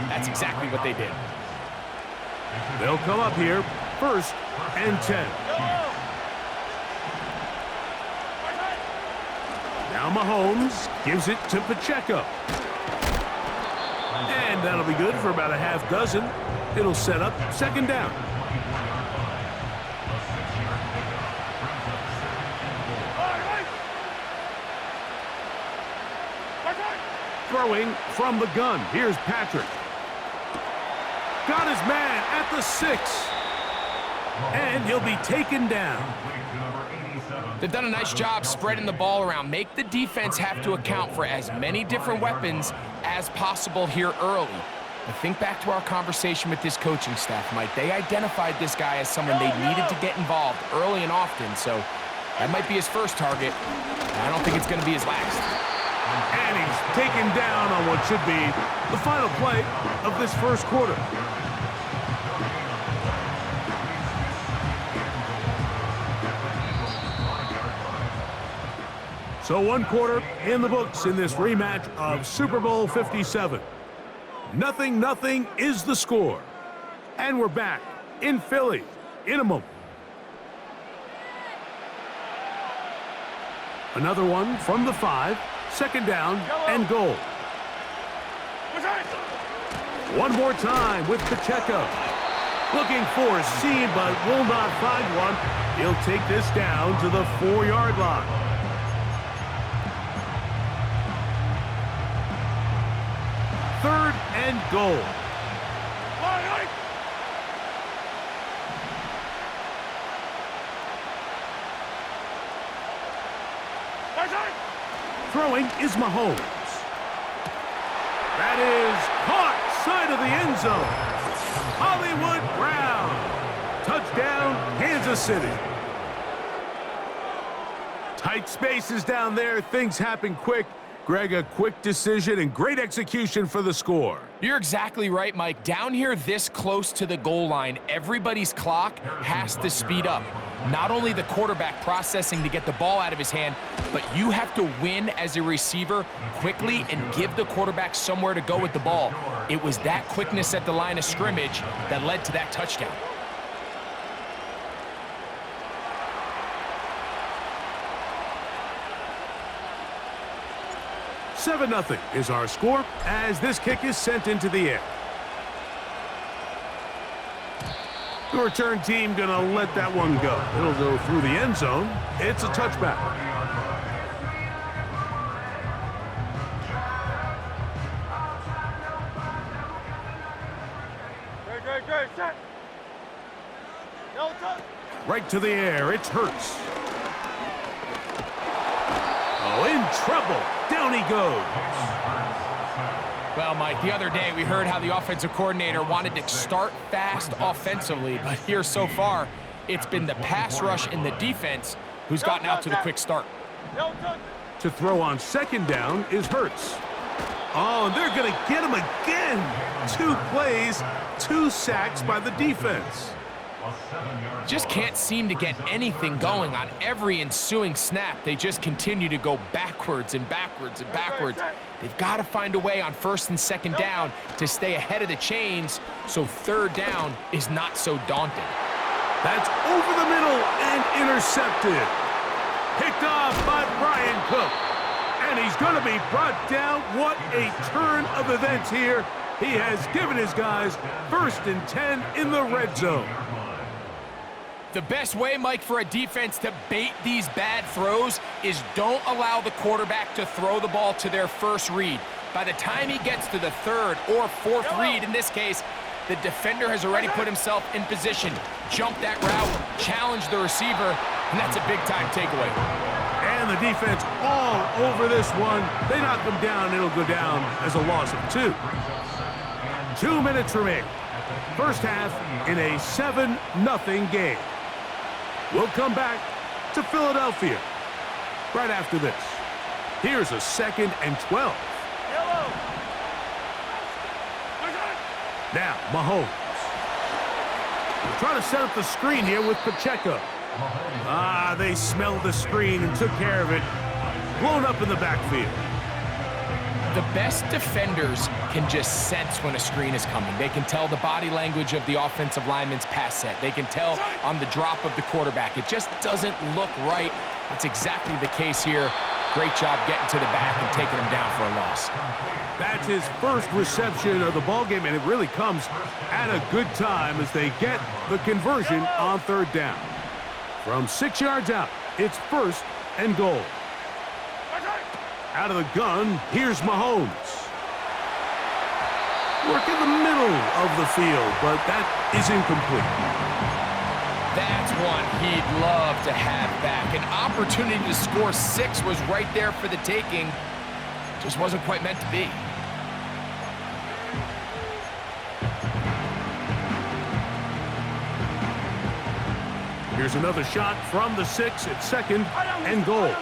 That's exactly what they did. They'll come up here, 1st and 10. Now Mahomes gives it to Pacheco. And that'll be good for about a half dozen. It'll set up 2nd down. Throwing from the gun. Here's Patrick. Got his man at the 6. And he'll be taken down. They've done a nice job spreading the ball around. Make the defense have to account for as many different weapons as possible here early. But think back to our conversation with this coaching staff, Mike. They identified this guy as someone they needed to get involved early and often, so that might be his first target. I don't think it's going to be his last. And he's taken down on what should be the final play of this 1st quarter. So 1 quarter in the books in this rematch of Super Bowl 57. 0-0 is the score. And we're back in Philly in a moment. Another one from the 5, 2nd down and goal. One more time with Pacheco. Looking for a seam, but will not find one. He'll take this down to the 4-yard line. 3rd and goal. Throwing is Mahomes. That is caught side of the end zone. Hollywood Brown. Touchdown, Kansas City. Tight spaces down there. Things happen quick. Greg, a quick decision and great execution for the score. You're exactly right, Mike. Down here this close to the goal line, everybody's clock has to speed up. Not only the quarterback processing to get the ball out of his hand, but you have to win as a receiver quickly and give the quarterback somewhere to go with the ball. It was that quickness at the line of scrimmage that led to that touchdown. 7-0 is our score as this kick is sent into the air. The return team gonna let that one go. It'll go through the end zone. It's a touchback. Right to the air. It's Hurts. Oh, in trouble. Down he goes. Well, Mike, the other day we heard how the offensive coordinator wanted to start fast offensively, but here so far, it's been the pass rush and the defense who's gotten out to the quick start. To throw on 2nd down is Hurts. Oh, and they're going to get him again. 2 plays, 2 sacks by the defense. Just can't seem to get anything going on every ensuing snap. They just continue to go backwards and backwards and backwards. They've got to find a way on 1st and 2nd down to stay ahead of the chains so 3rd down is not so daunting. That's over the middle and intercepted. Picked off by Brian Cook. And he's going to be brought down. What a turn of events here. He has given his guys 1st and 10 in the red zone. The best way, Mike, for a defense to bait these bad throws is don't allow the quarterback to throw the ball to their first read. By the time he gets to the 3rd or 4th read, in this case, the defender has already put himself in position, jumped that route, challenged the receiver, and that's a big-time takeaway. And the defense all over this one. They knock him down, it'll go down as a loss of 2. 2 minutes remain. First half in a 7-0 game. We'll come back to Philadelphia right after this. Here's a 2nd and 12. Now, Mahomes. Trying to set up the screen here with Pacheco. They smelled the screen and took care of it. Blown up in the backfield. The best defenders can just sense when a screen is coming. They can tell the body language of the offensive lineman's pass set. They can tell on the drop of the quarterback. It just doesn't look right. That's exactly the case here. Great job getting to the back and taking him down for a loss. That's his first reception of the ballgame, and it really comes at a good time as they get the conversion on third down. From 6 yards out, it's 1st and goal. Out of the gun, here's Mahomes. Work in the middle of the field, but that is incomplete. That's one he'd love to have back. An opportunity to score 6 was right there for the taking. Just wasn't quite meant to be. Here's another shot from the 6 at 2nd and goal.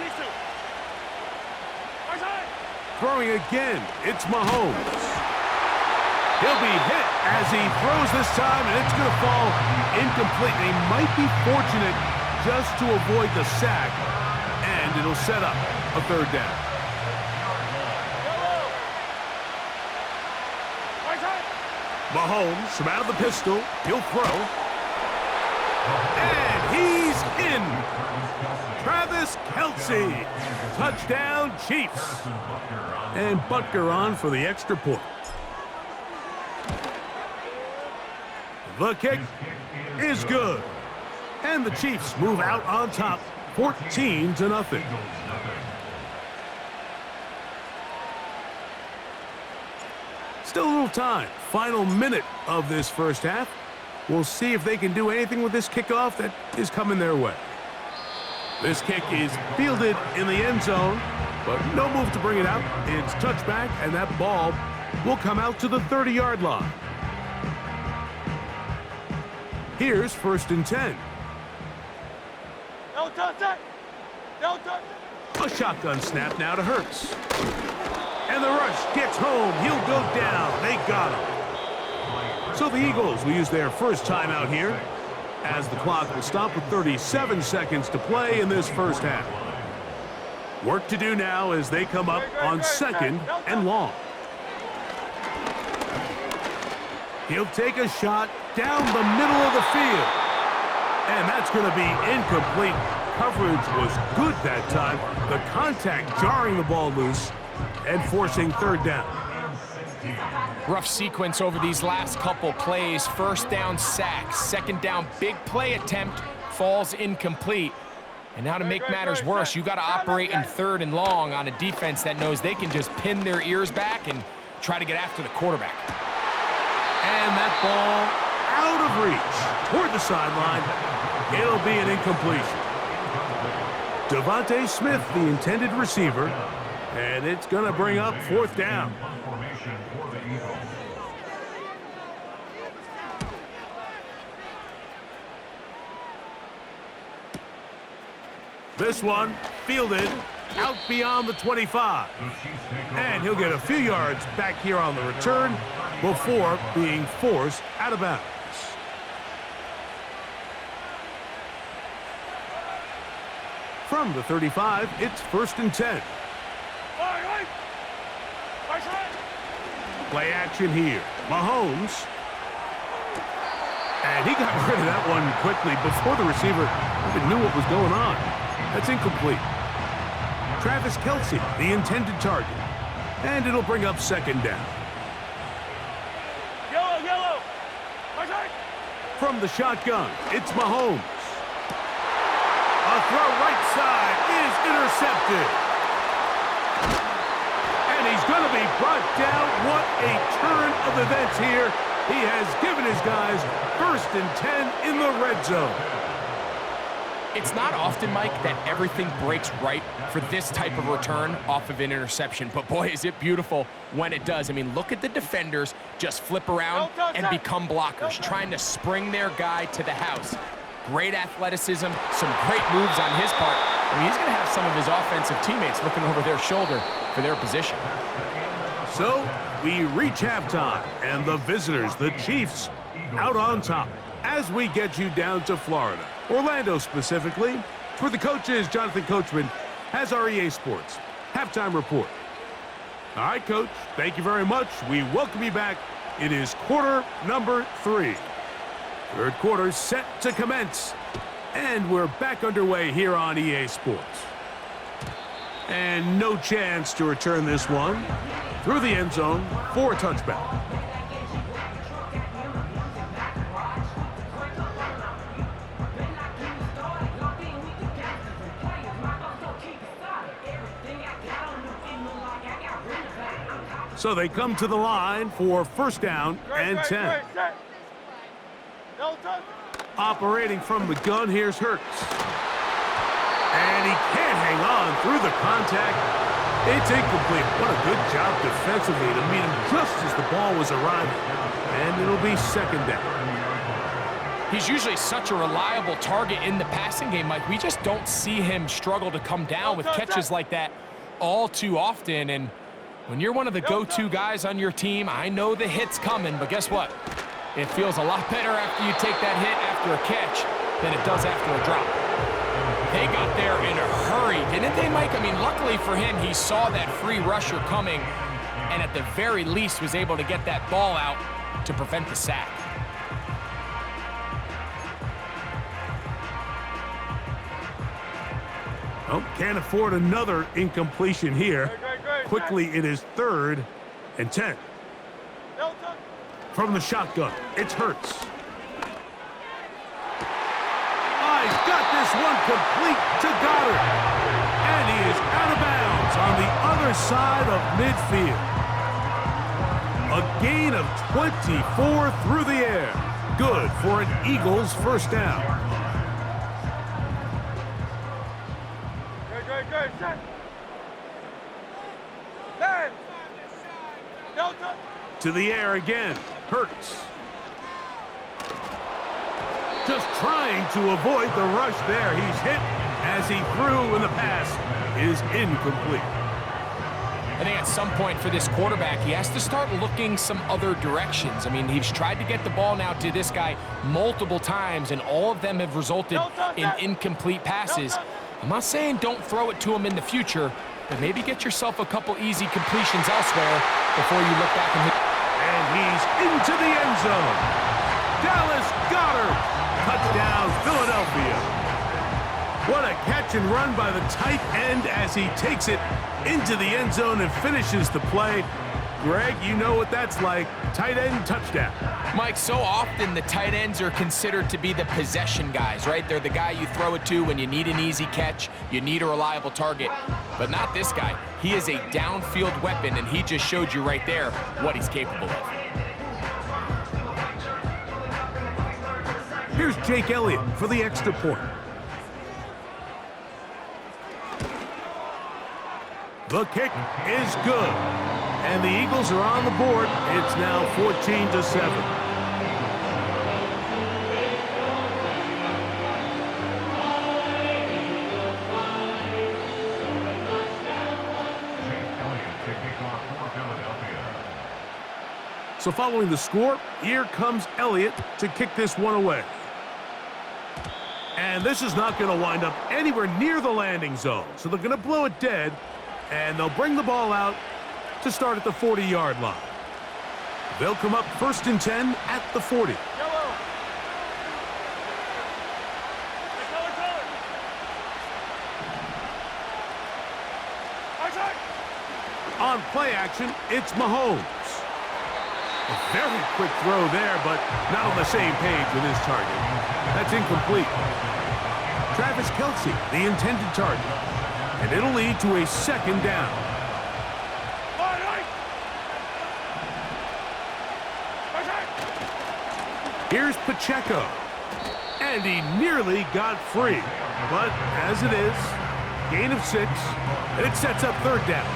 Throwing again, it's Mahomes. He'll be hit as he throws this time, and it's going to fall incomplete. They might be fortunate just to avoid the sack, and it'll set up a 3rd down. Mahomes from out of the pistol. He'll throw. And he's in. Travis Kelce. Touchdown, Chiefs. And Butker on for the extra point. The kick is good. And the Chiefs move out on top, 14-0. Still a little time. Final minute of this first half. We'll see if they can do anything with this kickoff that is coming their way. This kick is fielded in the end zone, but no move to bring it out. It's touchback, and that ball will come out to the 30-yard line. Here's 1st and 10. A shotgun snap now to Hurts. And the rush gets home. He'll go down. They got him. So the Eagles will use their first timeout here as the clock will stop with 37 seconds to play in this first half. Work to do now as they come up on 2nd and long. He'll take a shot down the middle of the field. And that's going to be incomplete. Coverage was good that time. The contact jarring the ball loose and forcing 3rd down. Rough sequence over these last couple plays. 1st down sack, 2nd down big play attempt falls incomplete. And now to make matters worse, you got to operate in 3rd and long on a defense that knows they can just pin their ears back and try to get after the quarterback. And that ball out of reach toward the sideline. It'll be an incompletion. Devontae Smith, the intended receiver, and it's going to bring up 4th down. This one fielded out beyond the 25. And he'll get a few yards back here on the return before being forced out of bounds. From the 35, it's 1st and 10. Play action here. Mahomes. And he got rid of that one quickly before the receiver even knew what was going on. That's incomplete. Travis Kelce, the intended target. And it'll bring up 2nd down. Yellow. From the shotgun, it's Mahomes. A throw right side is intercepted. And he's going to be brought down. What a turn of events here. He has given his guys 1st and 10 in the red zone. It's not often, Mike, that everything breaks right for this type of return off of an interception. But boy, is it beautiful when it does. I mean, look at the defenders just flip around and become blockers, trying to spring their guy to the house. Great athleticism, some great moves on his part. I mean, he's going to have some of his offensive teammates looking over their shoulder for their position. So we reach halftime, and the visitors, the Chiefs, out on top as we get you down to Florida. Orlando specifically. For the coaches, Jonathan Coachman has our EA Sports halftime report. All right, Coach. Thank you very much. We welcome you back. It is quarter number 3. Third quarter set to commence. And we're back underway here on EA Sports. And no chance to return this one through the end zone for a touchback. So they come to the line for first down and 10. Operating from the gun, here's Hurts. And he can't hang on through the contact. It's incomplete. What a good job defensively to meet him just as the ball was arriving. And it'll be second down. He's usually such a reliable target in the passing game, Mike. We just don't see him struggle to come down with catches like that all too often. And when you're one of the go-to guys on your team, I know the hit's coming, but guess what? It feels a lot better after you take that hit after a catch than it does after a drop. They got there in a hurry, didn't they, Mike? I mean, luckily for him, he saw that free rusher coming and at the very least was able to get that ball out to prevent the sack. Oh, can't afford another incompletion here. Quickly, it is 3rd and 10. From the shotgun, it's Hurts. He's got this one complete to Goddard. And he is out of bounds on the other side of midfield. A gain of 24 through the air. Good for an Eagles first down. Good. To the air again, Hurts. Just trying to avoid the rush there. He's hit as he threw, and the pass is incomplete. I think at some point for this quarterback, he has to start looking some other directions. I mean, he's tried to get the ball now to this guy multiple times, and all of them have resulted in incomplete passes. I'm not saying don't throw it to him in the future, but maybe get yourself a couple easy completions elsewhere before you look back and hit. And he's into the end zone. Dallas Goedert. Touchdown, Philadelphia. What a catch and run by the tight end as he takes it into the end zone and finishes the play. Greg, you know what that's like. Tight end touchdown. Mike, so often the tight ends are considered to be the possession guys, right? They're the guy you throw it to when you need an easy catch, you need a reliable target. But not this guy. He is a downfield weapon, and he just showed you right there what he's capable of. Here's Jake Elliott for the extra point. The kick is good. And the Eagles are on the board. It's now 14-7. So following the score, here comes Elliott to kick this one away. And this is not going to wind up anywhere near the landing zone. So they're going to blow it dead, and they'll bring the ball out to start at the 40-yard line. They'll come up 1st and 10 at the 40. On play action, it's Mahomes. A very quick throw there, but not on the same page with his target. That's incomplete. Travis Kelce, the intended target. And it'll lead to a 2nd down. Here's Pacheco. And he nearly got free. But as it is, gain of 6, and it sets up 3rd down.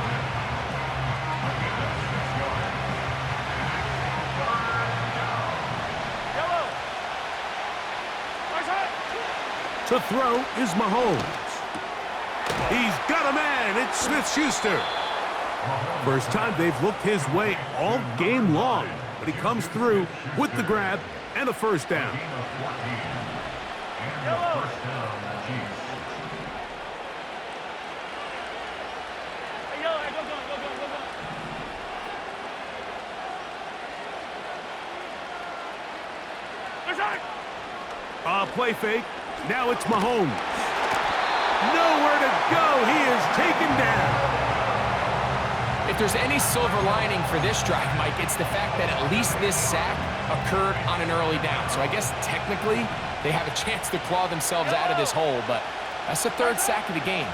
To throw is Mahomes. He's got a man. It's Smith-Schuster. First time they've looked his way all game long, but he comes through with the grab and a 1st down. Play fake. Now it's Mahomes. Nowhere to go. He is taken down. If there's any silver lining for this drive, Mike, it's the fact that at least this sack occurred on an early down. So I guess technically they have a chance to claw themselves out of this hole, but that's the third sack of the game.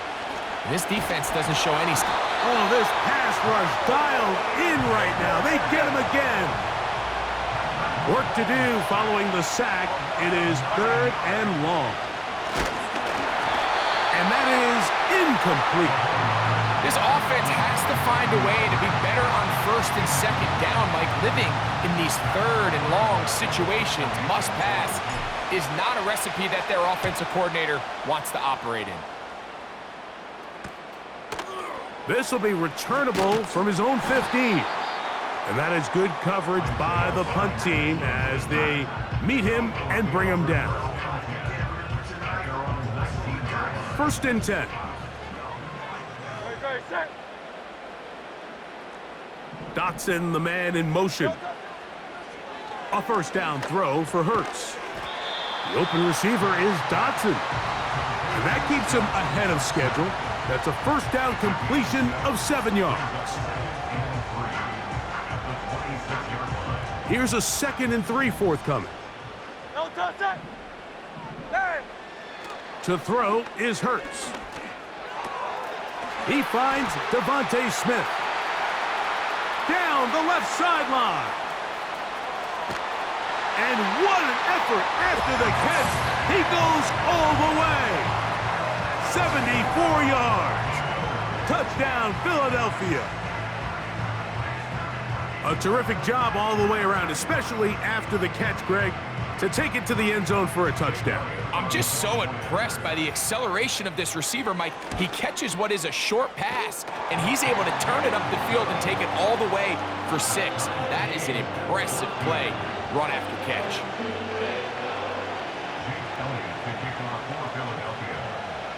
This defense doesn't show any... Oh, this pass rush dialed in right now. They get him again. Work to do following the sack. It is 3rd and long. And that is incomplete. This offense has to find a way to be better on 1st and 2nd down. Like living in these 3rd and long situations, must pass, is not a recipe that their offensive coordinator wants to operate in. This will be returnable from his own 15. And that is good coverage by the punt team as they meet him and bring him down. 1st and 10. Dotson, the man in motion. A 1st down throw for Hurts. The open receiver is Dotson. And that keeps him ahead of schedule. That's a 1st down completion of 7 yards. Here's a 2nd and 3 forthcoming. To throw is Hurts. He finds Devontae Smith. Down the left sideline. And what an effort after the catch. He goes all the way. 74 yards. Touchdown, Philadelphia. A terrific job all the way around, especially after the catch, Greg, to take it to the end zone for a touchdown. I'm just so impressed by the acceleration of this receiver, Mike. He catches what is a short pass, and he's able to turn it up the field and take it all the way for 6. That is an impressive play, run after catch.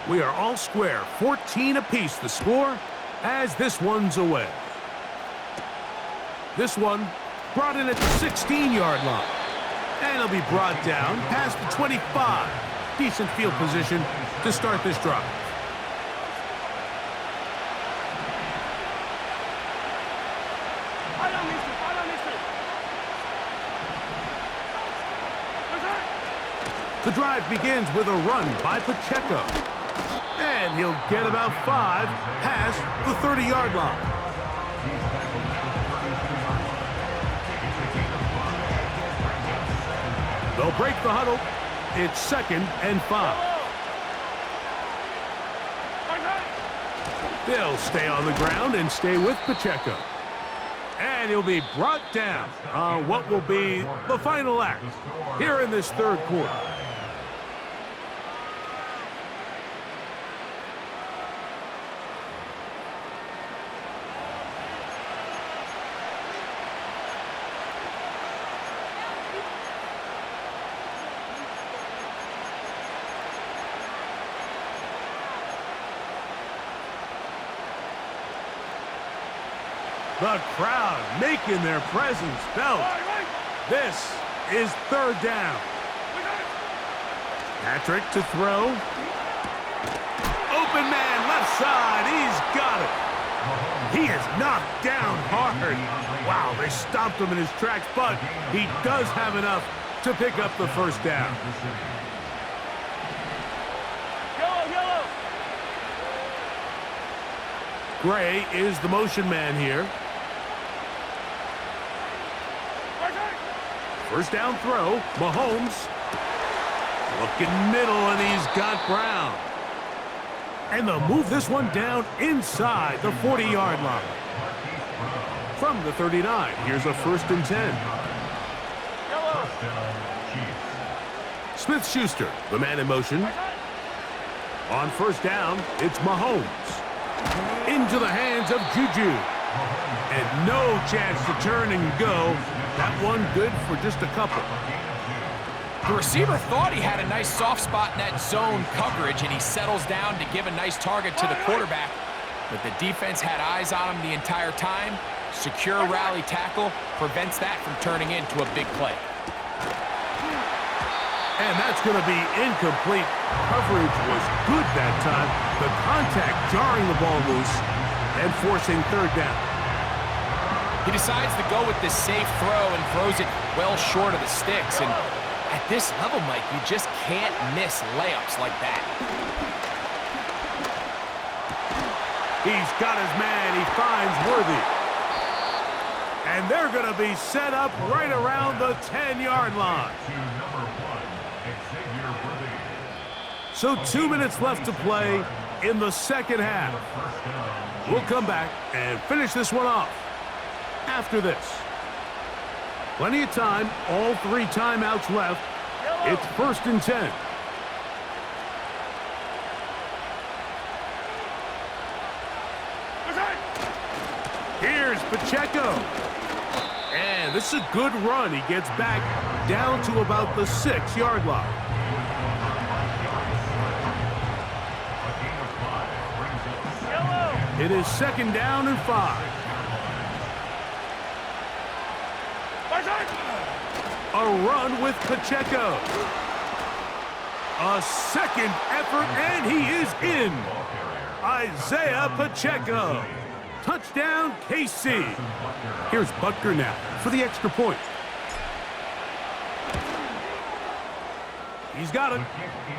We are all square, 14 apiece the score as this one's away. This one brought in at the 16-yard line. And it'll be brought down past the 25. Decent field position to start this drive. The drive begins with a run by Pacheco. And he'll get about 5 past the 30-yard line. They'll break the huddle. It's 2nd and 5. They'll stay on the ground and stay with Pacheco. And he'll be brought down on what will be the final act here in this 3rd quarter. The crowd making their presence felt. This is 3rd down. Patrick to throw. Open man, left side. He's got it. He is knocked down hard. Wow, they stopped him in his tracks, but he does have enough to pick up the 1st down. Gray is the motion man here. 1st down throw, Mahomes. Looking middle, and he's got Brown. And they'll move this one down inside the 40-yard line. From the 39, here's a 1st and 10. Smith-Schuster, the man in motion. On 1st down, it's Mahomes. Into the hands of Juju. And no chance to turn and go. That one good for just a couple. The receiver thought he had a nice soft spot in that zone coverage, and he settles down to give a nice target to the quarterback. But the defense had eyes on him the entire time. Secure rally tackle prevents that from turning into a big play. And that's going to be incomplete. Coverage was good that time. The contact jarring the ball loose and forcing third down. He decides to go with this safe throw and throws it well short of the sticks. And at this level, Mike, you just can't miss layups like that. He's got his man. He finds Worthy. And they're going to be set up right around the 10-yard line. So 2 minutes left to play in the second half. We'll come back and finish this one off after this. Plenty of time, all 3 timeouts left. It's 1st and 10. Here's Pacheco. And this is a good run. He gets back down to about the 6-yard line. It is 2nd down and 5. A run with Pacheco. A second effort, and he is in. Isaiah Pacheco. Touchdown, KC. Here's Butker now for the extra point. He's got it.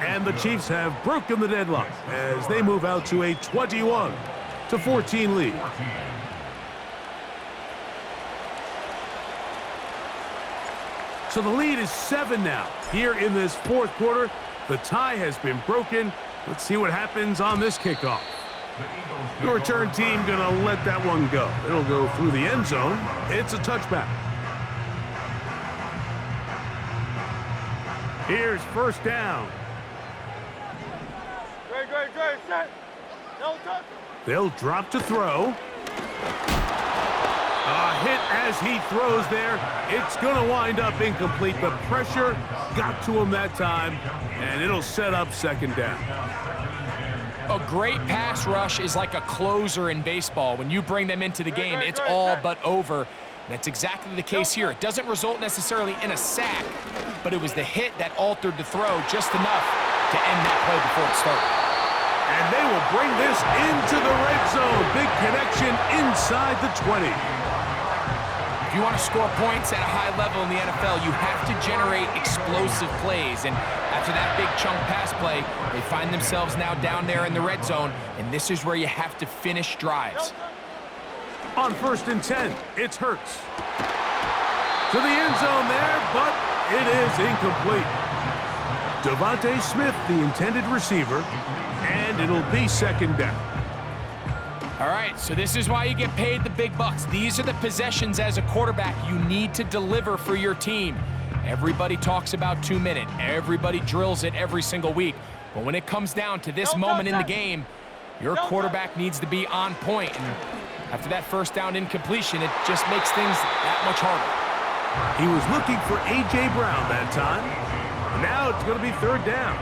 And the Chiefs have broken the deadlock as they move out to a 21-14 lead. So the lead is 7 now. Here in this 4th quarter, the tie has been broken. Let's see what happens on this kickoff. The return team going to let that one go. It'll go through the end zone. It's a touchback. Here's 1st down. Great, set. No touch. They'll drop to throw. A hit as he throws there. It's going to wind up incomplete. The pressure got to him that time, and it'll set up 2nd down. A great pass rush is like a closer in baseball. When you bring them into the game, it's all but over. That's exactly the case here. It doesn't result necessarily in a sack, but it was the hit that altered the throw just enough to end that play before it started. And they will bring this into the red zone. Big connection inside the 20. If you want to score points at a high level in the NFL, you have to generate explosive plays. And after that big chunk pass play, they find themselves now down there in the red zone, and this is where you have to finish drives. On 1st and 10, it's Hurts. To the end zone there, but it is incomplete. Devontae Smith, the intended receiver, and it'll be 2nd down. All right, so this is why you get paid the big bucks. These are the possessions as a quarterback you need to deliver for your team. Everybody talks about 2-minute. Everybody drills it every single week. But when it comes down to this moment in the game, your quarterback needs to be on point. And after that 1st down incompletion, it just makes things that much harder. He was looking for A.J. Brown that time. Now it's going to be 3rd down.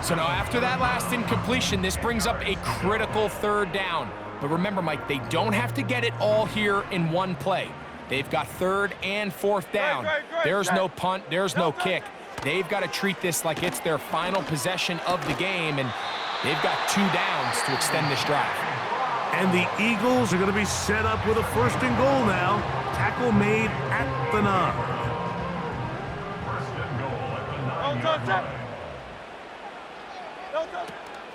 So now after that last incompletion, this brings up a critical 3rd down. But remember, Mike, they don't have to get it all here in one play. They've got 3rd and 4th down. There's no punt, there's no kick. They've got to treat this like it's their final possession of the game, and they've got 2 downs to extend this drive. And the Eagles are going to be set up with a 1st and goal now. Tackle made at the 9.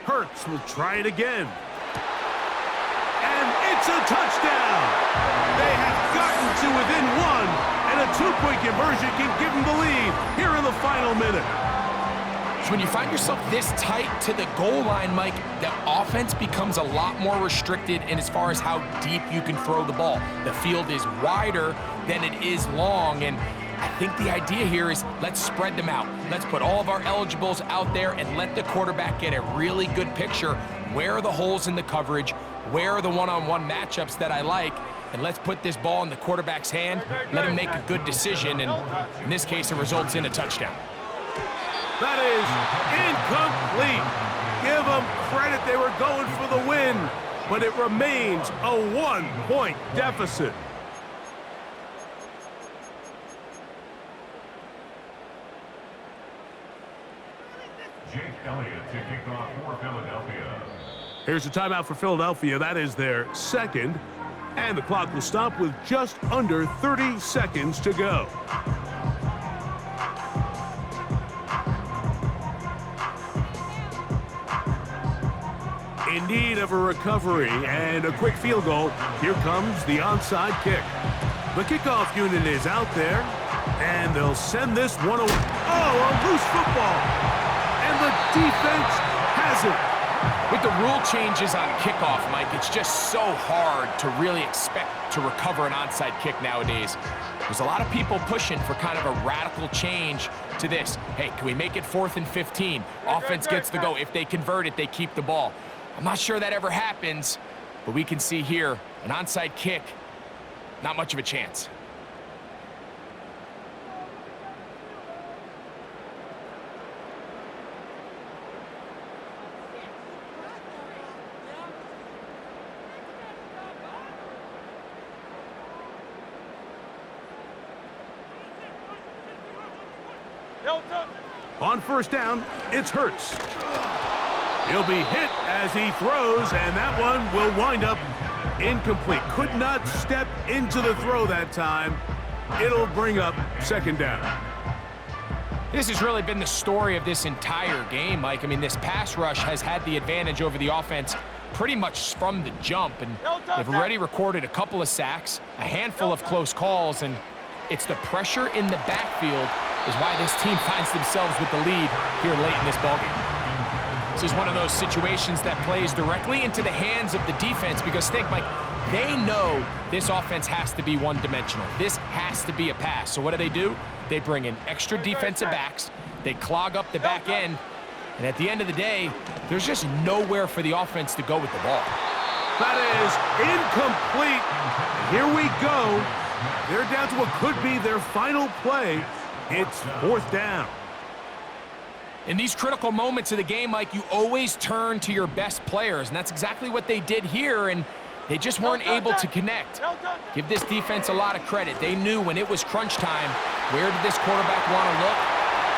Hurts will try it again. And it's a touchdown. They have gotten to within 1, and a 2-point conversion can give them the lead here in the final minute. So when you find yourself this tight to the goal line, Mike, the offense becomes a lot more restricted in as far as how deep you can throw the ball. The field is wider than it is long, and I think the idea here is let's spread them out. Let's put all of our eligibles out there and let the quarterback get a really good picture. Where are the holes in the coverage? Where are the one-on-one matchups that I like? And let's put this ball in the quarterback's hand, let him make a good decision, and in this case, it results in a touchdown. That is incomplete. Give them credit. They were going for the win, but it remains a 1-point deficit. Here's a timeout for Philadelphia. That is their second. And the clock will stop with just under 30 seconds to go. In need of a recovery and a quick field goal, here comes the onside kick. The kickoff unit is out there, and they'll send this one away. Oh, a loose football, and the defense has it. With the rule changes on kickoff, Mike, it's just so hard to really expect to recover an onside kick nowadays. There's a lot of people pushing for kind of a radical change to this. Hey, can we make it 4th and 15? Offense gets the go. If they convert it, they keep the ball. I'm not sure that ever happens, but we can see here an onside kick, not much of a chance. On first down, it's Hurts. He'll be hit as he throws, and that one will wind up incomplete. Could not step into the throw that time. It'll bring up second down. This has really been the story of this entire game, Mike. I mean, this pass rush has had the advantage over the offense pretty much from the jump, and they've already recorded a couple of sacks, a handful of close calls, and it's the pressure in the backfield is why this team finds themselves with the lead here late in this ballgame. This is one of those situations that plays directly into the hands of the defense because think, Mike, they know this offense has to be one-dimensional. This has to be a pass. So what do? They bring in extra defensive backs. They clog up the back end. And at the end of the day, there's just nowhere for the offense to go with the ball. That is incomplete. Here we go. They're down to what could be their final play. It's 4th down. In these critical moments of the game, Mike, you always turn to your best players, and that's exactly what they did here, and they just weren't able to connect. Give this defense a lot of credit. They knew when it was crunch time, where did this quarterback want to look,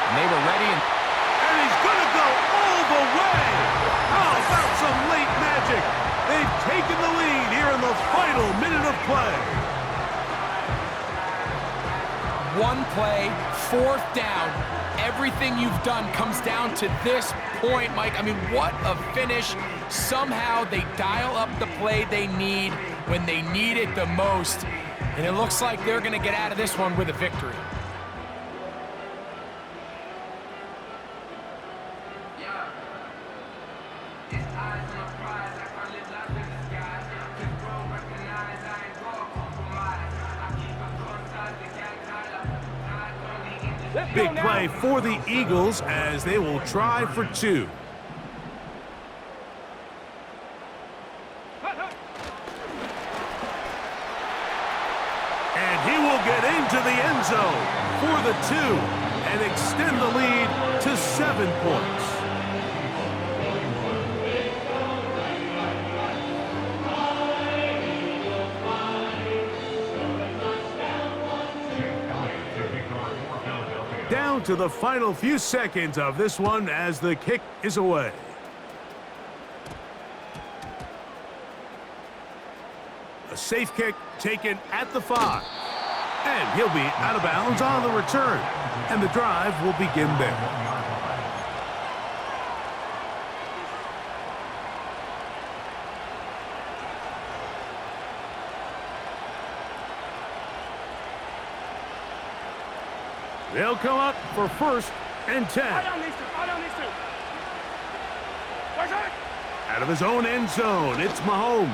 and they were ready. And he's going to go all the way. How about some late magic? They've taken the lead here in the final minute of play. One play, 4th down. Everything you've done comes down to this point, Mike. I mean, what a finish. Somehow they dial up the play they need when they need it the most. And it looks like they're going to get out of this one with a victory. Big play for the Eagles as they will try for 2. And he will get into the end zone for the 2 and extend the lead to 7 points. Down to the final few seconds of this one as the kick is away. A safe kick taken at the 5. And he'll be out of bounds on the return. And the drive will begin there. They'll come up for 1st and 10. Out of his own end zone, it's Mahomes.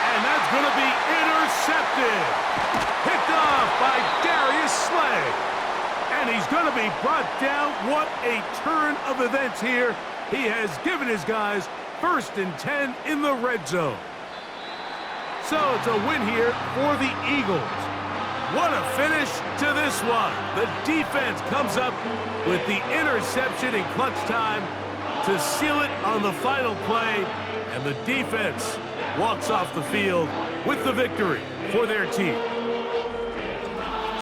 And that's going to be intercepted. Picked off by Darius Slay. And he's going to be brought down. What a turn of events here. He has given his guys 1st and 10 in the red zone. So it's a win here for the Eagles. What a finish to this one. The defense comes up with the interception in clutch time to seal it on the final play, and the defense walks off the field with the victory for their team.